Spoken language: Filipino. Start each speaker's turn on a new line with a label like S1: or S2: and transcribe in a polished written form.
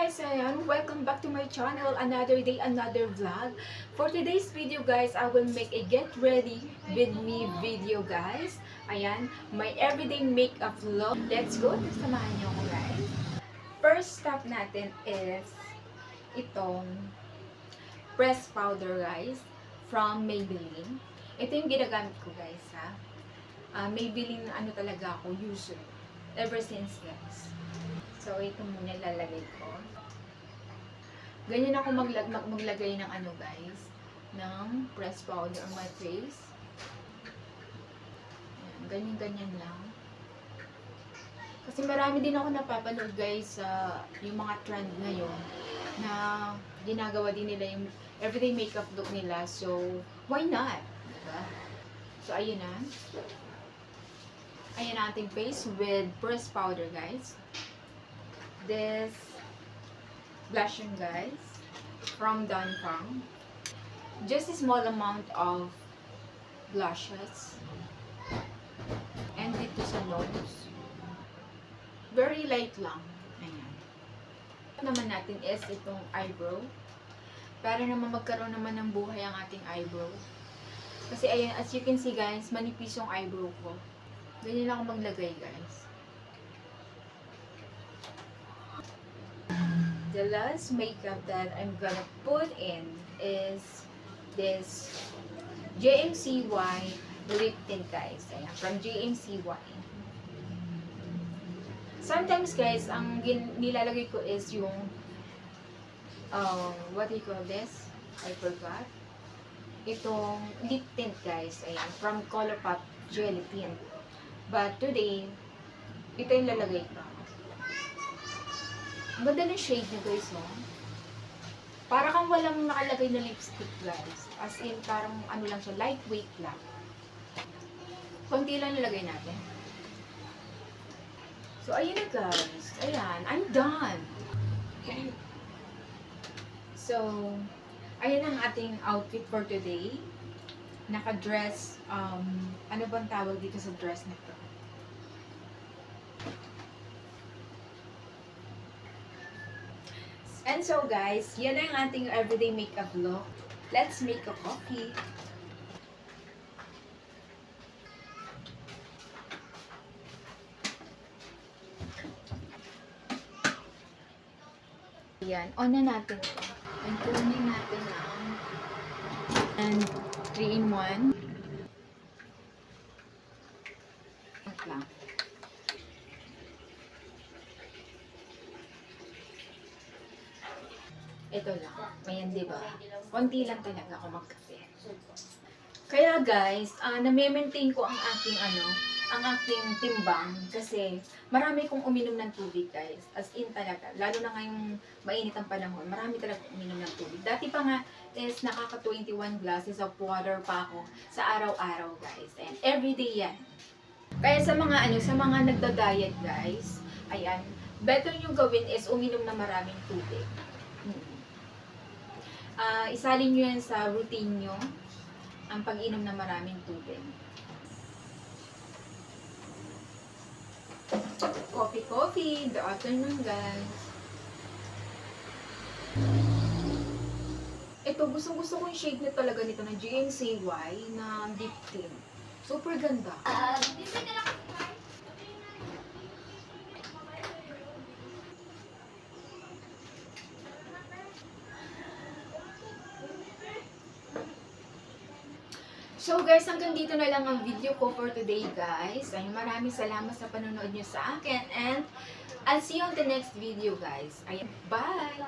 S1: guys, ayan, welcome back to my channel. Another day, another vlog. For today's video guys, I will make a get ready with me video guys. Ayan, my everyday makeup look. Let's go, samahan niyo ko guys. First step natin is itong press powder guys from Maybelline. Ito yung ginagamit ko guys ha. Maybelline ano talaga ako user ever since guys. So, ito muna lalagay ko. Ganyan ako maglagay ng ano guys, ng press powder on my face. Ganyan-ganyan lang. Kasi marami din ako napapanood guys sa yung mga trend ngayon na ginagawa din nila yung everyday makeup look nila. So, why not? Diba? So, ayun na. Ayan ang ating face with press powder guys. This blush guys from Danfang. Just a small amount of blushes. And dito sa nose. Very light lang. Ayan. Ito naman natin is itong eyebrow. Para naman magkaroon naman ng buhay ang ating eyebrow. Kasi ayan, as you can see guys, manipis yung eyebrow ko. Ganyan lang ako maglagay guys. The last makeup that I'm gonna put in is this JMCY lip tint guys. Ayan, from JMCY. Sometimes guys, ang nilalagay ko is yung what do you call this? I forgot. Itong lip tint guys. Ayan, from Colourpop Jelly Tint. But today, ito yung lalagay ko. Ganda ng shade niya guys, no? Para kang walang nakalagay na lipstick guys. As in, parang ano lang siya, lightweight lang. Konti lang nilagay natin. So, ayun na guys. Ayan, I'm done. So, ayan ang ating outfit for today. Naka-dress, ano bang tawag dito sa dress na to? And so guys, yan ang ating everyday makeup look. Let's make a coffee. Yan, on na natin ito. And kunin natin ang and 3-in-1. At lang. Ito lang. Ayan, diba? Konti lang talaga ako magkape. Kaya guys, na-maintain ko ang aking ang aking timbang kasi marami kong uminom ng tubig guys. As in talaga. Lalo na ngayong mainit ang panahon, marami talaga uminom ng tubig. Dati pa nga is nakaka 21 glasses of water pa ako sa araw-araw guys. And everyday yan. Kaya sa mga sa mga nagda-diet guys, ayan, better nyo gawin is uminom na maraming tubig. Isalin nyo yan sa routine nyo, ang pag-inom ng maraming tubig. Coffee, the afternoon guys. Ito, gusto ko yung shade na talaga nito na JMCY na deep tint. Super ganda. So guys, hanggang dito na lang ang video ko for today guys. Ay, maraming salamat sa panonood nyo sa akin and I'll see you on the next video guys. Ayan, bye!